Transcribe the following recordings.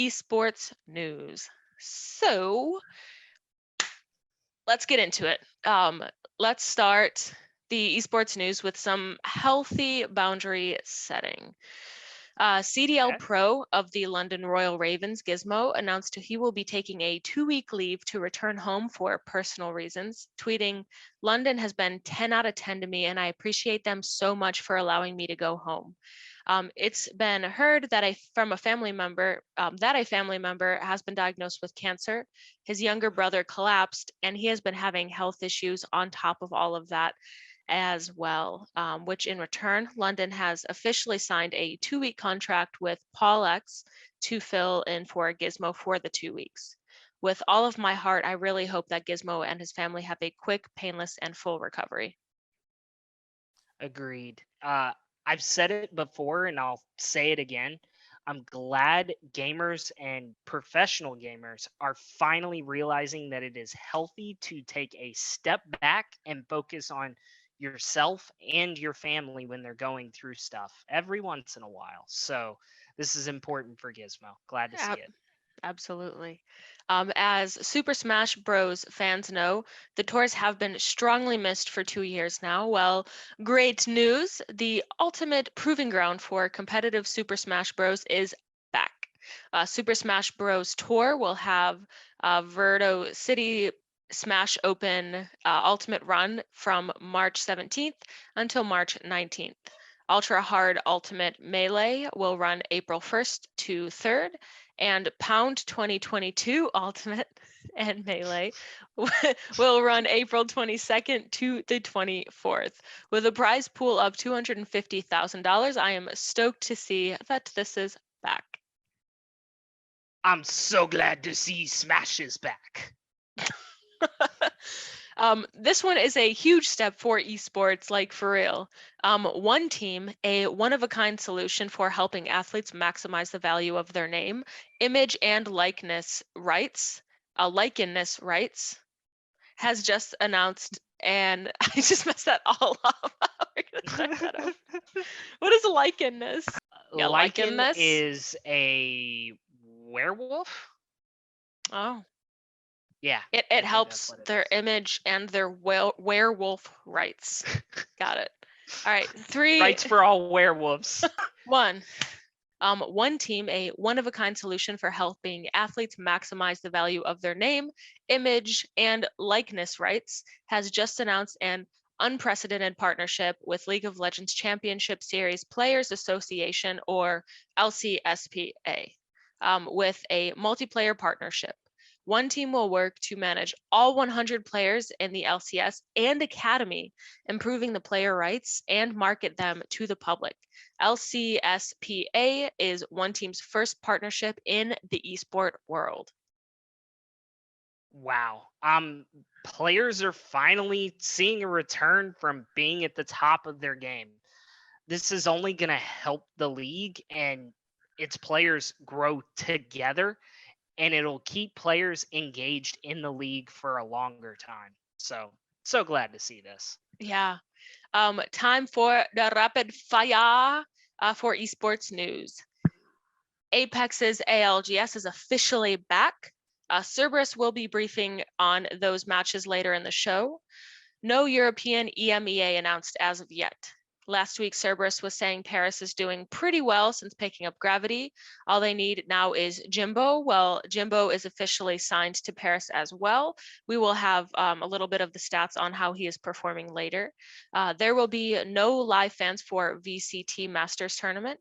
esports news. So let's get into it. Let's start the esports news with some healthy boundary setting. CDL Okay. Pro of the London Royal Ravens, Gizmo, announced he will be taking a 2-week leave to return home for personal reasons, tweeting, "London has been 10 out of 10 to me, and I appreciate them so much for allowing me to go home." It's been heard that from a family member that a family member has been diagnosed with cancer. His younger brother collapsed, and he has been having health issues on top of all of that as well, which in return, London has officially signed a 2-week contract with Paul X to fill in for Gizmo for the 2 weeks. With all of my heart, I really hope that Gizmo and his family have a quick, painless, and full recovery. Agreed. I've said it before and I'll say it again. I'm glad gamers and professional gamers are finally realizing that it is healthy to take a step back and focus on yourself and your family when they're going through stuff every once in a while. So, this is important for Gizmo. Glad to see Ab- it. Absolutely. As Super Smash Bros. Fans know, the tours have been strongly missed for 2 years now. Well, great news. The ultimate proving ground for competitive Super Smash Bros. Is back. Super Smash Bros. Tour will have Verdo City Smash Open Ultimate Run from March 17th until March 19th. Ultra Hard Ultimate Melee will run April 1st to 3rd, and Pound 2022 Ultimate and Melee will run April 22nd to the 24th. With a prize pool of $250,000, I am stoked to see that this is back. I'm so glad to see Smash is back. This one is a huge step for esports, like for real. One Team, a one-of-a-kind solution for helping athletes maximize the value of their name, image, and likeness rights, has just announced, and I just messed that all up. We're gonna check that out. What is likeness? Yeah, Lycan likeness. is a werewolf? Oh, Yeah, it I think that's helps what it their is. image and their werewolf rights. Got it. All right, three, Rights for all werewolves. one. One Team, a one-of-a-kind solution for helping athletes maximize the value of their name, image, and likeness rights, has just announced an unprecedented partnership with League of Legends Championship Series Players Association, or LCSPA, with a multiplayer partnership. One Team will work to manage all 100 players in the LCS and Academy, improving the player rights and market them to the public. LCSPA is One Team's first partnership in the esport world. Wow. Players are finally seeing a return from being at the top of their game. This is only going to help the league and its players grow together, and it'll keep players engaged in the league for a longer time. So glad to see this. Yeah. Time for the rapid fire for esports news. Apex's ALGS is officially back. Cerberus will be briefing on those matches later in the show. No European EMEA announced as of yet. Last week, Cerberus was saying Paris is doing pretty well since picking up Gravity. All they need now is Jimbo. Well, Jimbo is officially signed to Paris as well. We will have a little bit of the stats on how he is performing later. There will be no live fans for VCT Masters Tournament.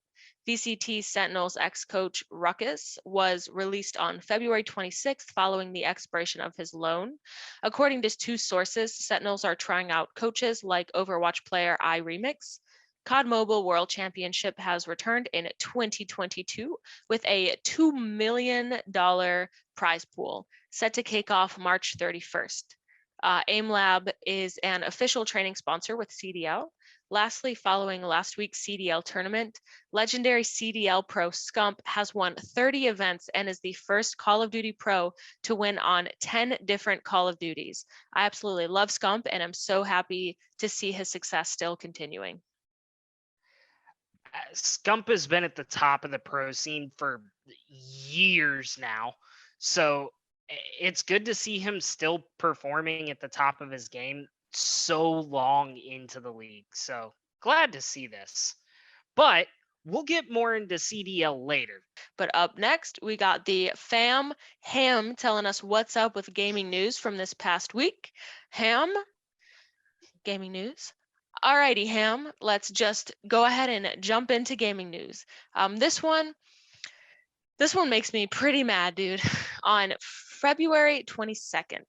VCT Sentinels ex-coach Ruckus was released on February 26th following the expiration of his loan. According to two sources, Sentinels are trying out coaches like Overwatch player iRemix. COD Mobile World Championship has returned in 2022 with a $2 million prize pool set to kick off March 31st. AimLab is an official training sponsor with CDL. Lastly, following last week's CDL tournament, legendary CDL pro Scump has won 30 events and is the first Call of Duty pro to win on 10 different Call of Duties. I absolutely love Scump, and I'm so happy to see his success still continuing. Scump has been at the top of the pro scene for years now. So it's good to see him still performing at the top of his game so long into the league. So glad to see this. But we'll get more into CDL later. But up next, we got the fam Ham telling us what's up with gaming news from this past week. Ham, gaming news. Alrighty, Ham, let's just go ahead and jump into gaming news. This one makes me pretty mad, dude. On February 22nd,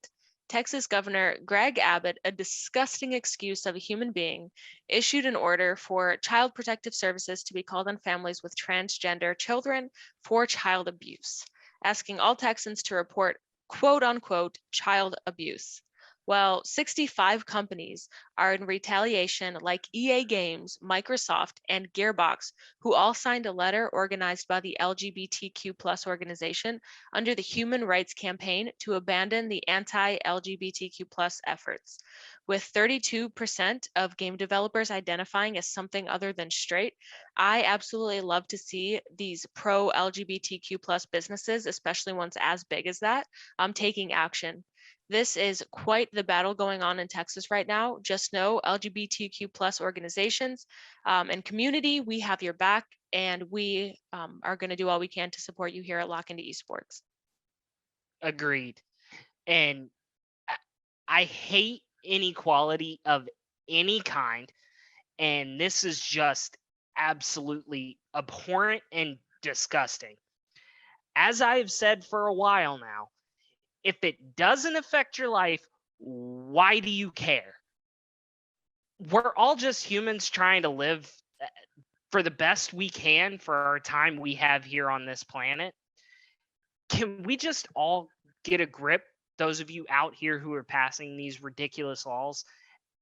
Texas Governor Greg Abbott, a disgusting excuse of a human being, issued an order for Child Protective Services to be called on families with transgender children for child abuse, asking all Texans to report quote unquote child abuse. Well, 65 companies are in retaliation, like EA Games, Microsoft, and Gearbox, who all signed a letter organized by the LGBTQ plus organization under the Human Rights Campaign to abandon the anti-LGBTQ plus efforts. With 32% of game developers identifying as something other than straight, I absolutely love to see these pro-LGBTQ plus businesses, especially ones as big as that, taking action. This is quite the battle going on in Texas right now. Just know LGBTQ plus organizations and community, we have your back, and we are going to do all we can to support you here at LockInToEsports. Agreed. And I hate inequality of any kind. And this is just absolutely abhorrent and disgusting. As I've said for a while now, if it doesn't affect your life, why do you care? We're all just humans trying to live for the best we can for our time we have here on this planet. Can we just all get a grip, those of you out here who are passing these ridiculous laws?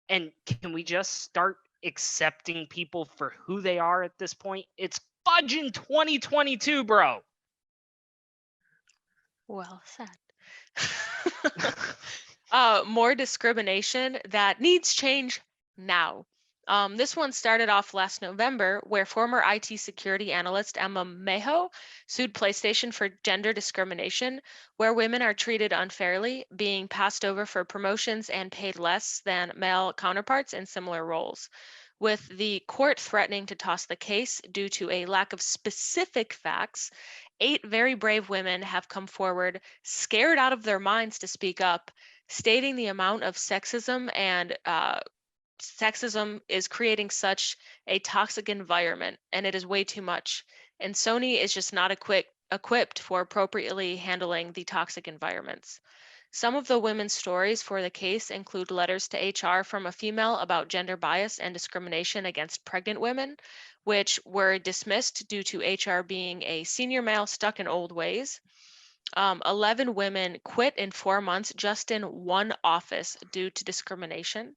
And can we just start accepting people for who they are at this point? It's fudging 2022, bro. Well said. More discrimination that needs change now. This one started off last November, where former IT security analyst Emma Mayo sued PlayStation for gender discrimination, where women are treated unfairly, being passed over for promotions and paid less than male counterparts in similar roles. With the court threatening to toss the case due to a lack of specific facts, 8 very brave women have come forward, scared out of their minds to speak up, stating the amount of sexism and sexism is creating such a toxic environment, and it is way too much. And Sony is just not equipped for appropriately handling the toxic environments. Some of the women's stories for the case include letters to HR from a female about gender bias and discrimination against pregnant women, which were dismissed due to HR being a senior male stuck in old ways. 11 women quit in 4 months just in one office due to discrimination.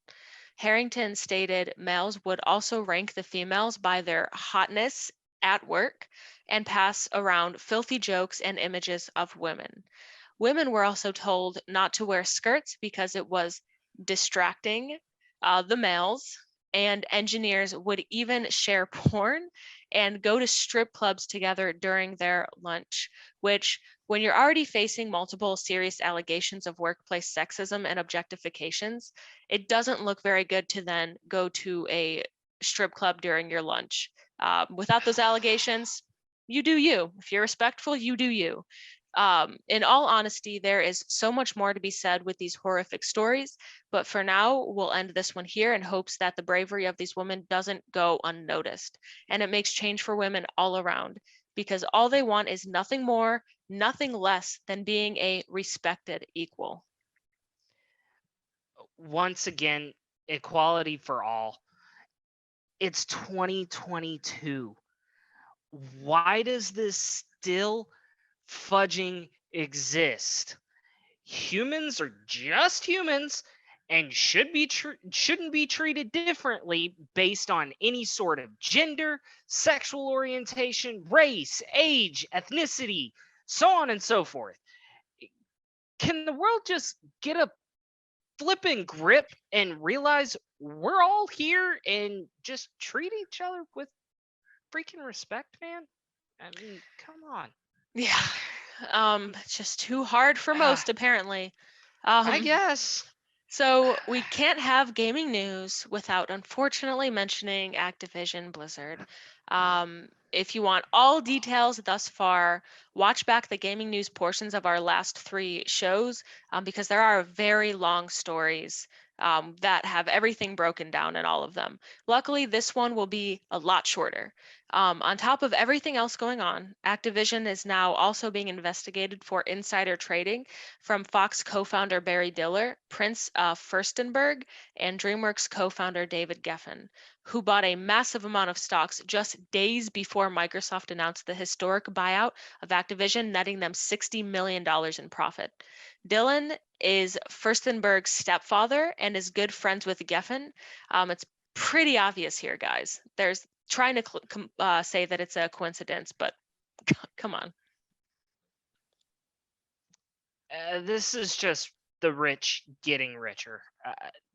Harrington stated males would also rank the females by their hotness at work and pass around filthy jokes and images of women. Women were also told not to wear skirts because it was distracting the males, and engineers would even share porn and go to strip clubs together during their lunch, which, when you're already facing multiple serious allegations of workplace sexism and objectifications, it doesn't look very good to then go to a strip club during your lunch. Without those allegations, you do you. If you're respectful, you do you. In all honesty, there is so much more to be said with these horrific stories, but for now, we'll end this one here in hopes that the bravery of these women doesn't go unnoticed, and it makes change for women all around, because all they want is nothing more, nothing less than being a respected equal. Once again, equality for all. It's 2022. Why does this still fudging exist? Humans are just humans and shouldn't be treated differently based on any sort of gender, sexual orientation, race, age, ethnicity, so on and so forth. Can the world just get a flipping grip and realize we're all here and just treat each other with freaking respect, man? I mean, come on. Yeah. It's just too hard for most, apparently. I Um, guess. So we can't have gaming news without unfortunately mentioning Activision Blizzard. If you want all details thus far, watch back the gaming news portions of our last three shows because there are very long stories that have everything broken down in all of them. Luckily, this one will be a lot shorter. On top of everything else going on, Activision is now also being investigated for insider trading from Fox co-founder Barry Diller, Prince Furstenberg, and DreamWorks co-founder David Geffen, who bought a massive amount of stocks just days before Microsoft announced the historic buyout of Activision, netting them $60 million in profit. Dillon is Furstenberg's stepfather and is good friends with Geffen. It's pretty obvious here, guys. There's trying to say that it's a coincidence, but come on. This is just the rich getting richer.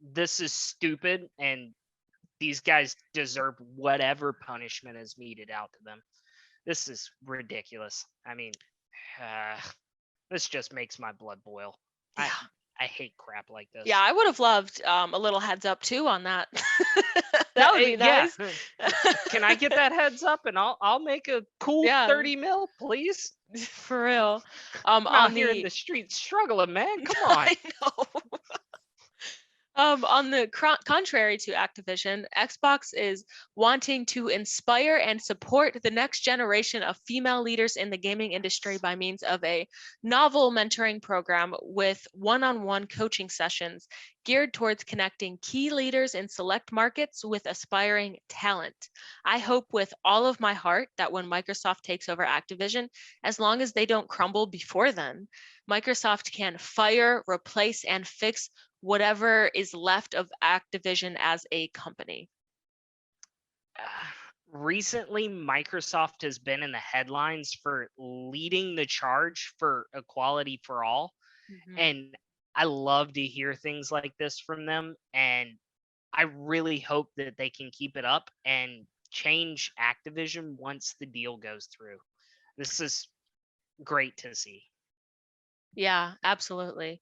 This is stupid, and these guys deserve whatever punishment is meted out to them. This is ridiculous. I mean, uh, this just makes my blood boil. Yeah. I hate crap like this. Yeah, I would have loved a little heads up too on that. That would be nice. Can I get that heads up, and I'll make a cool Yeah. 30 mil, please? For real. I'm On out here the in the streets struggling, man. Come on. I know. On the contrary to Activision, Xbox is wanting to inspire and support the next generation of female leaders in the gaming industry by means of a novel mentoring program with one-on-one coaching sessions geared towards connecting key leaders in select markets with aspiring talent. I hope with all of my heart that when Microsoft takes over Activision, as long as they don't crumble before then, Microsoft can fire, replace, and fix whatever is left of Activision as a company. Recently, Microsoft has been in the headlines for leading the charge for equality for all. And I love to hear things like this from them. And I really hope that they can keep it up and change Activision once the deal goes through. This is great to see. Yeah, absolutely.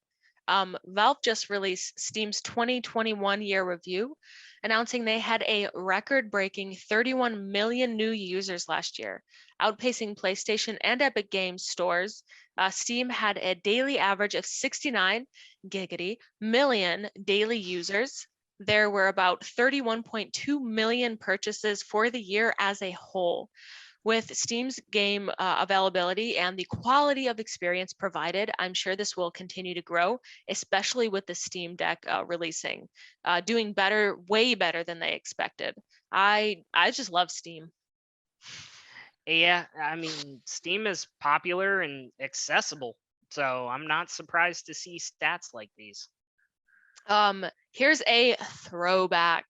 Valve just released Steam's 2021 year review, announcing they had a record-breaking 31 million new users last year, outpacing PlayStation and Epic Games stores. Steam had a daily average of 69 million daily users. There were about 31.2 million purchases for the year as a whole. With Steam's game availability and the quality of experience provided, I'm sure this will continue to grow, especially with the Steam Deck releasing, doing better, way better than they expected. I just love Steam. Yeah, I mean, Steam is popular and accessible, so I'm not surprised to see stats like these. Here's a throwback.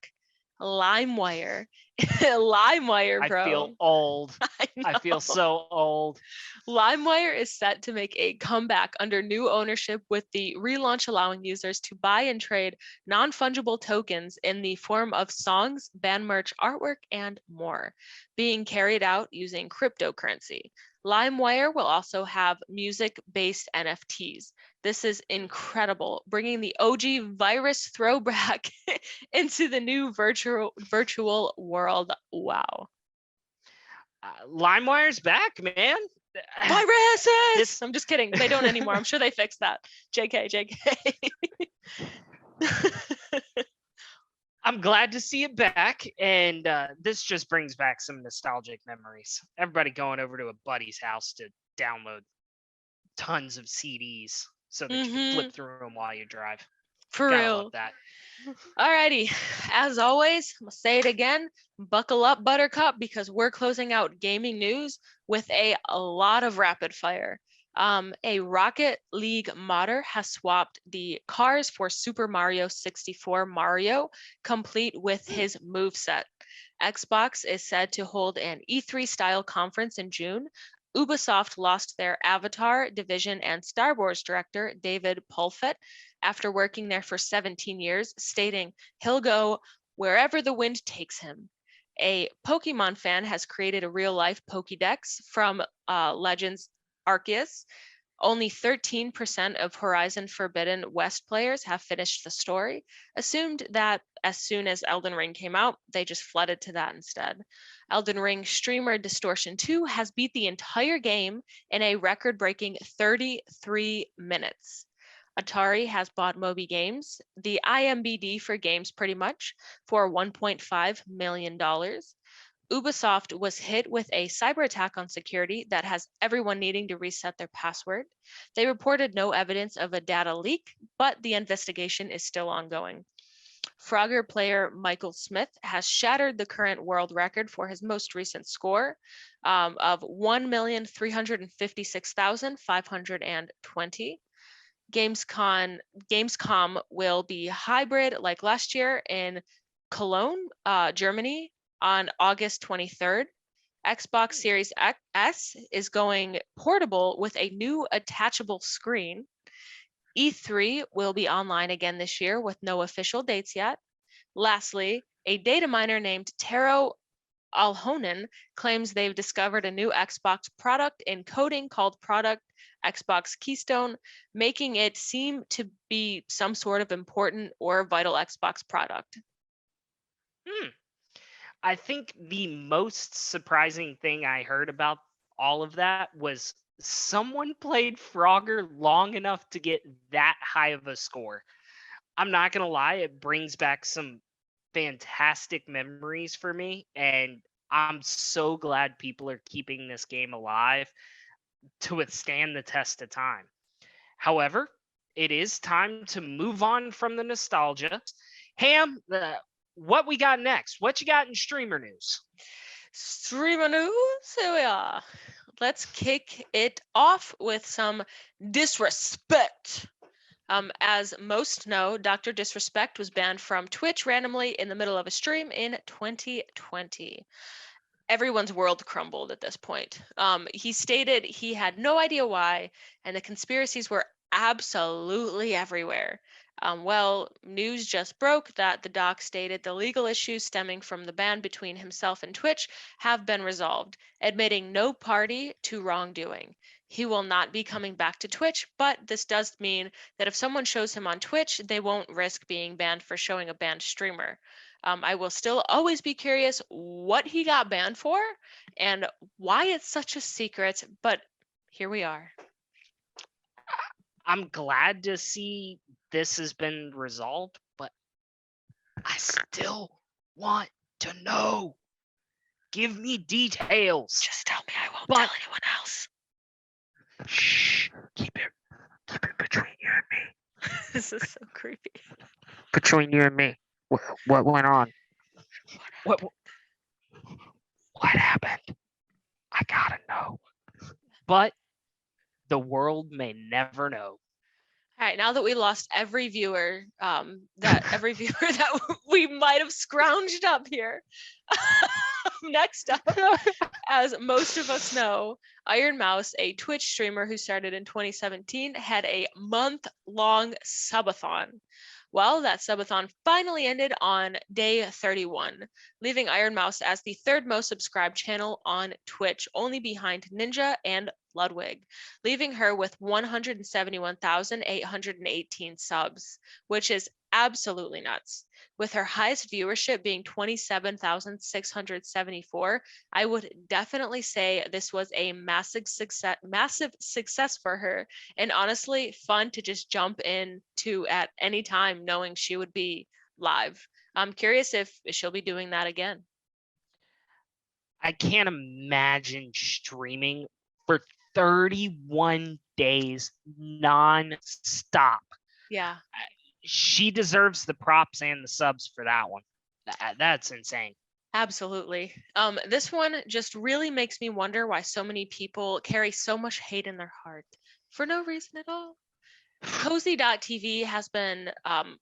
LimeWire. LimeWire, bro. I feel old. I feel so old. LimeWire is set to make a comeback under new ownership with the relaunch allowing users to buy and trade non-fungible tokens in the form of songs, band merch, artwork, and more, being carried out using cryptocurrency. LimeWire will also have music-based NFTs. This is incredible, bringing the OG virus throwback into the new virtual world. Wow. LimeWire's back, man. Viruses! I'm just kidding. They don't anymore. I'm sure they fixed that. JK. I'm glad to see it back, and this just brings back some nostalgic memories. Everybody going over to a buddy's house to download tons of CDs so that you can flip through them while you drive. For Gotta real. love that. Alrighty. As always, I'm gonna say it again. Buckle up, Buttercup, because we're closing out gaming news with a lot of rapid fire. A Rocket League modder has swapped the cars for Super Mario 64 Mario, complete with his moveset. Xbox is said to hold an E3 style conference in June. Ubisoft lost their Avatar, Division, and Star Wars director, David Pulfet, after working there for 17 years, stating he'll go wherever the wind takes him. A Pokemon fan has created a real life Pokédex from Legends Arceus. Only 13% of Horizon Forbidden West players have finished the story, assumed that as soon as Elden Ring came out, they just flooded to that instead. Elden Ring streamer Distortion 2 has beat the entire game in a record-breaking 33 minutes. Atari has bought Moby Games, the IMBD for games pretty much, for $1.5 million. Ubisoft was hit with a cyber attack on security that has everyone needing to reset their password. They reported no evidence of a data leak, but the investigation is still ongoing. Frogger player Michael Smith has shattered the current world record for his most recent score of 1,356,520. Gamescom will be hybrid like last year in Cologne, Germany on August 23rd. Xbox Series S is going portable with a new attachable screen. E3 will be online again this year with no official dates yet. Lastly, a data miner named Taro Alhonen claims they've discovered a new Xbox product in coding called Product Xbox Keystone, making it seem to be some sort of important or vital Xbox product. I think the most surprising thing I heard about all of that was someone played Frogger long enough to get that high of a score. I'm not going to lie, it brings back some fantastic memories for me, and I'm so glad people are keeping this game alive to withstand the test of time. However, it is time to move on from the nostalgia. Ham, what we got next? What you got in streamer news? Streamer news, here we are. Let's kick it off with some disrespect. As most know, Dr. Disrespect was banned from Twitch randomly in the middle of a stream in 2020. Everyone's world crumbled at this point. He stated he had no idea why, and the conspiracies were absolutely everywhere. Well, news just broke that the doc stated the legal issues stemming from the ban between himself and Twitch have been resolved, admitting no party to wrongdoing. He will not be coming back to Twitch, but this does mean that if someone shows him on Twitch, they won't risk being banned for showing a banned streamer. I will still always be curious what he got banned for and why it's such a secret, but here we are. I'm glad to see this has been resolved, but I still want to know. Give me details. Just tell me, I won't tell anyone else. Shh. Keep it between you and me. This is so creepy. Between you and me. What went on? What happened? I gotta know. But the world may never know. All right, now that we lost every viewer, that we might have scrounged up here. Next up, as most of us know, Iron Mouse, a Twitch streamer who started in 2017, had a month-long subathon. Well, that subathon finally ended on day 31, leaving Iron Mouse as the third most subscribed channel on Twitch, only behind Ninja and Ludwig, leaving her with 171,818 subs, which is absolutely nuts. With her highest viewership being 27,674, I would definitely say this was a massive success for her, and honestly fun to just jump into at any time knowing she would be live. I'm curious if she'll be doing that again. I can't imagine streaming for 31 days non-stop. Yeah. She deserves the props and the subs for that one. That's insane. Absolutely. This one just really makes me wonder why so many people carry so much hate in their heart for no reason at all. Cozy.tv has been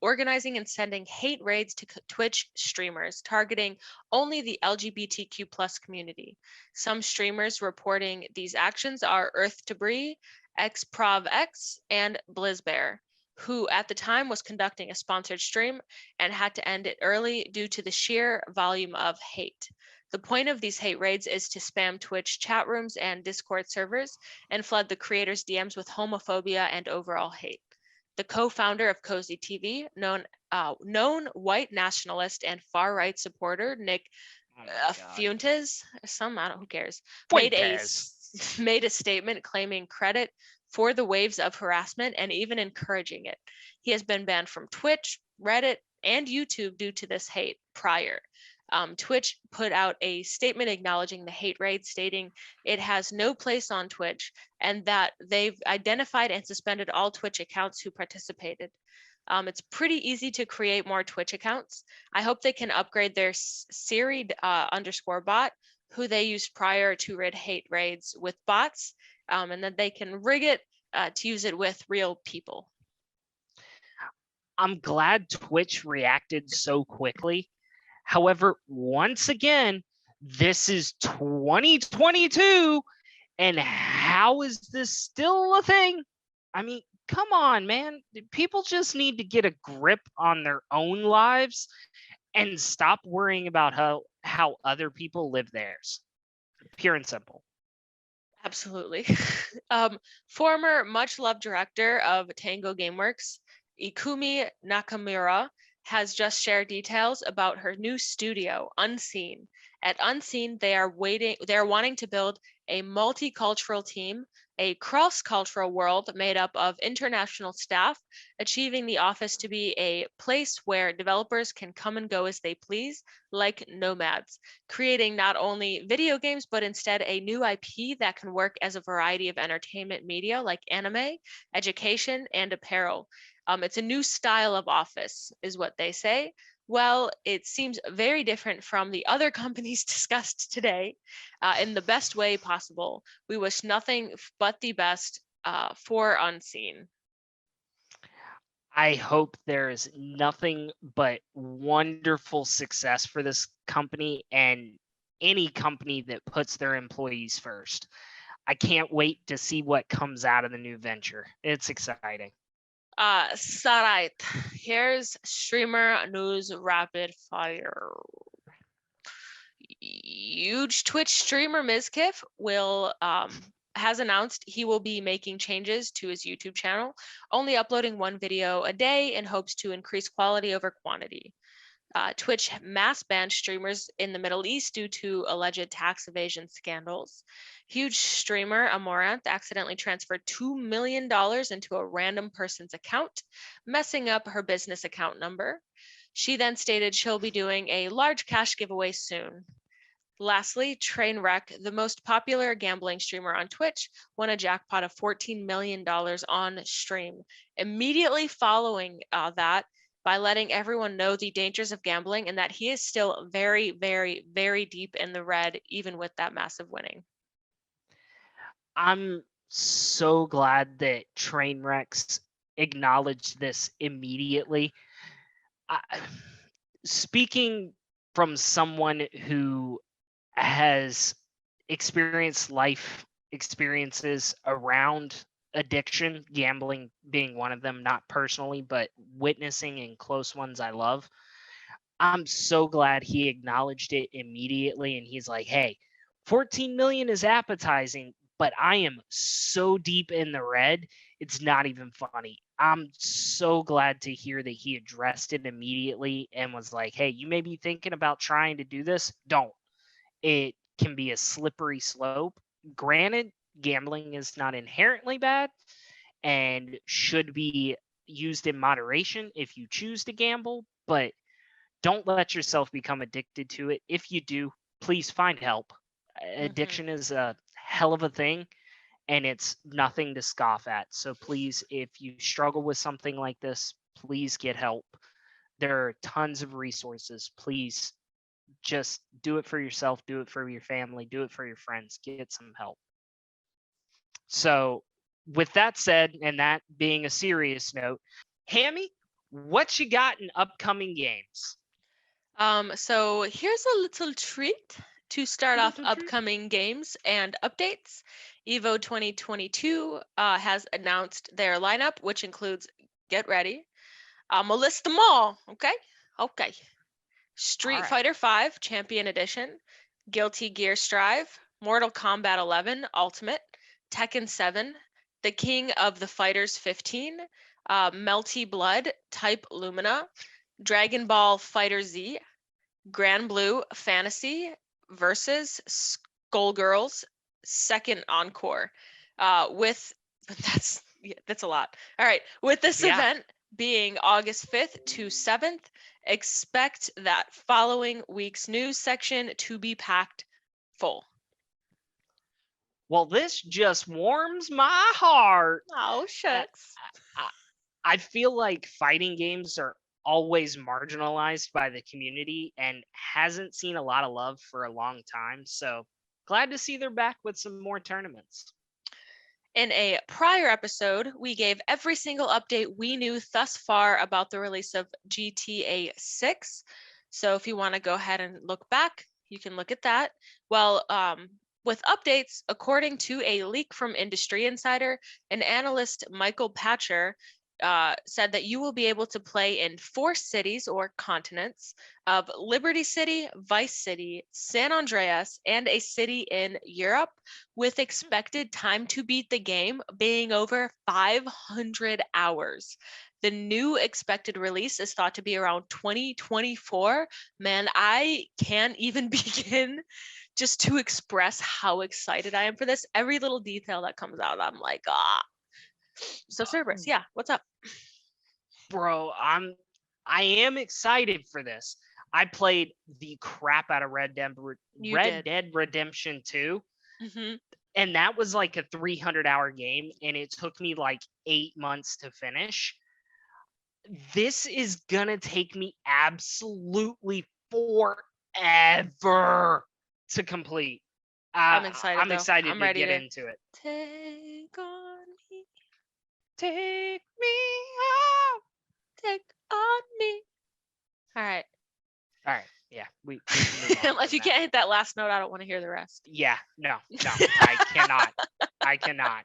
organizing and sending hate raids to Twitch streamers, targeting only the LGBTQ plus community. Some streamers reporting these actions are Earth Debris, XProvX, and BlizzBear, who at the time was conducting a sponsored stream and had to end it early due to the sheer volume of hate. The point of these hate raids is to spam Twitch chat rooms and Discord servers and flood the creators' DMs with homophobia and overall hate. The co-founder of Cozy TV, known white nationalist and far-right supporter Nick Oh my God. Fuentes, who cares, Fuentes. made a statement claiming credit for the waves of harassment and even encouraging it. He has been banned from Twitch, Reddit, and YouTube due to this hate prior. Twitch put out a statement acknowledging the hate raid, stating it has no place on Twitch and that they've identified and suspended all Twitch accounts who participated. It's pretty easy to create more Twitch accounts. I hope they can upgrade their Siri _bot, who they used prior to rid hate raids with bots, and then they can rig it to use it with real people. I'm glad Twitch reacted so quickly. However, once again, this is 2022, and how is this still a thing? I mean, come on, man. People just need to get a grip on their own lives and stop worrying about how other people live theirs. Pure and simple. Absolutely. Former much-loved director of Tango Gameworks, Ikumi Nakamura, has just shared details about her new studio, Unseen. At Unseen, they are wanting to build a multicultural team, a cross-cultural world made up of international staff, achieving the office to be a place where developers can come and go as they please, like nomads, creating not only video games, but instead a new IP that can work as a variety of entertainment media like anime, education, and apparel. It's a new style of office, is what they say. Well, it seems very different from the other companies discussed today in the best way possible. We wish nothing but the best for Unseen. I hope there's nothing but wonderful success for this company and any company that puts their employees first. I can't wait to see what comes out of the new venture. It's exciting. Sarait, here's streamer news rapid fire. Huge Twitch streamer Mizkif has announced he will be making changes to his YouTube channel, only uploading one video a day in hopes to increase quality over quantity. Twitch mass banned streamers in the Middle East due to alleged tax evasion scandals. Huge streamer Amoranth accidentally transferred $2 million into a random person's account, messing up her business account number. She then stated she'll be doing a large cash giveaway soon. Lastly, Trainwreck, the most popular gambling streamer on Twitch, won a jackpot of $14 million on stream. Immediately following that, by letting everyone know the dangers of gambling and that he is still very, very, very deep in the red, even with that massive winning. I'm so glad that Trainwrecks acknowledged this immediately. Speaking from someone who has experienced life experiences around addiction, gambling being one of them, not personally, but witnessing in close ones I love. I'm so glad he acknowledged it immediately and he's like, hey, 14 million is appetizing, but I am so deep in the red, it's not even funny. I'm so glad to hear that he addressed it immediately and was like, hey, you may be thinking about trying to do this. Don't. It can be a slippery slope. Granted, gambling is not inherently bad and should be used in moderation if you choose to gamble, but don't let yourself become addicted to it. If you do, please find help. Addiction is a hell of a thing and it's nothing to scoff at. So please, if you struggle with something like this, please get help. There are tons of resources. Please just do it for yourself, do it for your family, do it for your friends, get some help. So with that said, and that being a serious note, Hammy, what you got in upcoming games? So here's a little treat to start off upcoming games and updates. Evo 2022 has announced their lineup, which includes, get ready, I'm gonna list them all, okay? Okay. Street Fighter V Champion Edition, Guilty Gear Strive, Mortal Kombat 11 Ultimate, Tekken 7, The King of the Fighters 15, Melty Blood Type Lumina, Dragon Ball Fighter Z, Grand Blue Fantasy versus Skullgirls Second Encore. With that's a lot. All right, with this Yeah. event being August 5th to 7th, expect that following week's news section to be packed full. Well, this just warms my heart. Oh, shucks. I feel like fighting games are always marginalized by the community and hasn't seen a lot of love for a long time. So glad to see they're back with some more tournaments. In a prior episode, we gave every single update we knew thus far about the release of GTA 6. So if you want to go ahead and look back, you can look at that. Well, with updates, according to a leak from Industry Insider, an analyst, Michael Patcher, said that you will be able to play in 4 cities or continents of Liberty City, Vice City, San Andreas, and a city in Europe, with expected time to beat the game being over 500 hours. The new expected release is thought to be around 2024. Man, I can't even begin just to express how excited I am for this. Every little detail that comes out, I'm like, ah. So Cerberus, yeah, what's up? Bro, I am excited for this. I played the crap out of Red Dead Redemption 2. Mm-hmm. And that was like a 300-hour game, and it took me like 8 months to finish. This is gonna take me absolutely forever to complete. I'm excited. I'm though. excited I'm to ready get to into it. take on me, Take me out. take on me. All right. All right, yeah, we can move on. Unless from you that. can't hit that last note, I don't want to hear the rest. Yeah, no, I cannot. I cannot.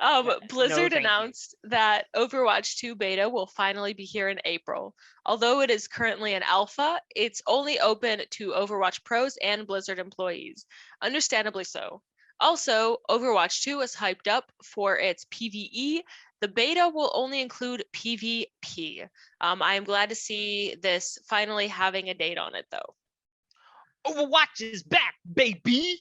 No, Blizzard thank you. announced that Overwatch 2 beta will finally be here in April. Although it is currently an alpha, it's only open to Overwatch pros and Blizzard employees. Understandably so. Also, Overwatch 2 is hyped up for its PvE. The beta will only include PvP. I am glad to see this finally having a date on it, though. Overwatch is back, baby.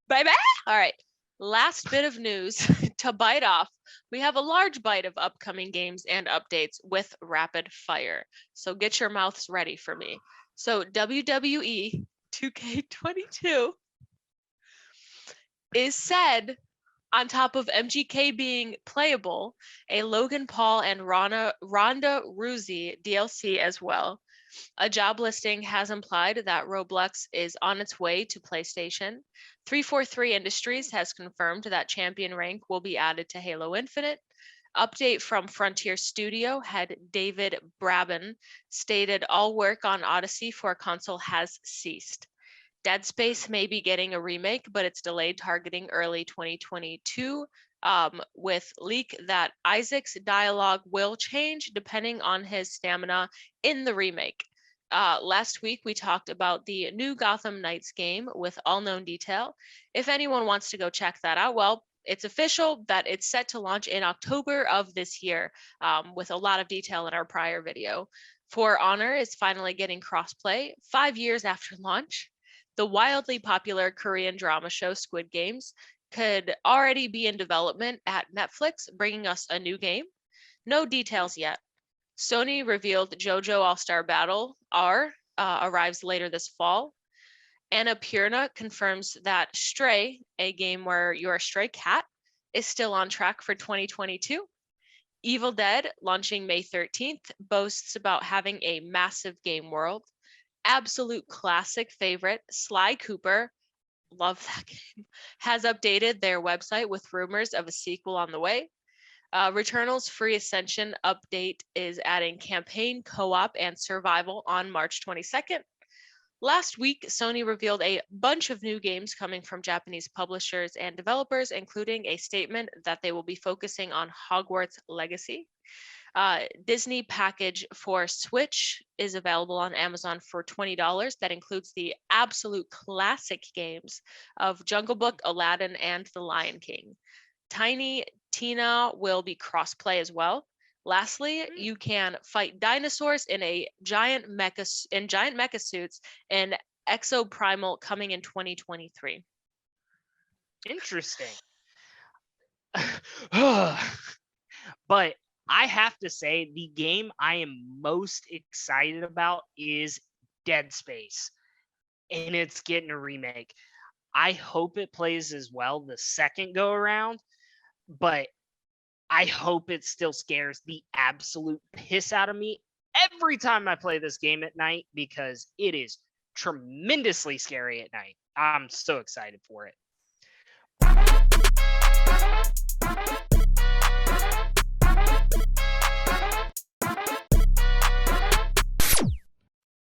Bye bye. All right. Last bit of news to bite off. We have a large bite of upcoming games and updates with rapid fire. So get your mouths ready for me. So WWE 2K22 is said, on top of MGK being playable, a Logan Paul and Ronda Rousey DLC as well. A job listing has implied that Roblox is on its way to PlayStation. 343 Industries has confirmed that Champion Rank will be added to Halo Infinite. Update from Frontier Studio head David Braben stated all work on Odyssey for console has ceased. Dead Space may be getting a remake, but it's delayed targeting early 2022. With leak that Isaac's dialogue will change depending on his stamina in the remake. Last week, we talked about the new Gotham Knights game with all known detail. If anyone wants to go check that out, well, it's official that it's set to launch in October of this year, with a lot of detail in our prior video. For Honor is finally getting crossplay 5 years after launch. The wildly popular Korean drama show Squid Games could already be in development at Netflix, bringing us a new game. No details yet. Sony revealed JoJo All-Star Battle R arrives later this fall. Annapurna confirms that Stray, a game where you're a stray cat, is still on track for 2022. Evil Dead, launching May 13th, boasts about having a massive game world. Absolute classic favorite, Sly Cooper, love that game, has updated their website with rumors of a sequel on the way. Returnal's Free Ascension update is adding campaign, co-op, and survival on March 22nd. Last week, Sony revealed a bunch of new games coming from Japanese publishers and developers, including a statement that they will be focusing on Hogwarts Legacy. Disney package for Switch is available on Amazon for $20. That includes the absolute classic games of Jungle Book, Aladdin, and The Lion King. Tiny Tina will be cross-play as well. Lastly, you can fight dinosaurs in giant mecha suits in Exoprimal coming in 2023. Interesting. But I have to say, the game I am most excited about is Dead Space, and it's getting a remake. I hope it plays as well the second go around, but I hope it still scares the absolute piss out of me every time I play this game at night, because it is tremendously scary at night. I'm so excited for it.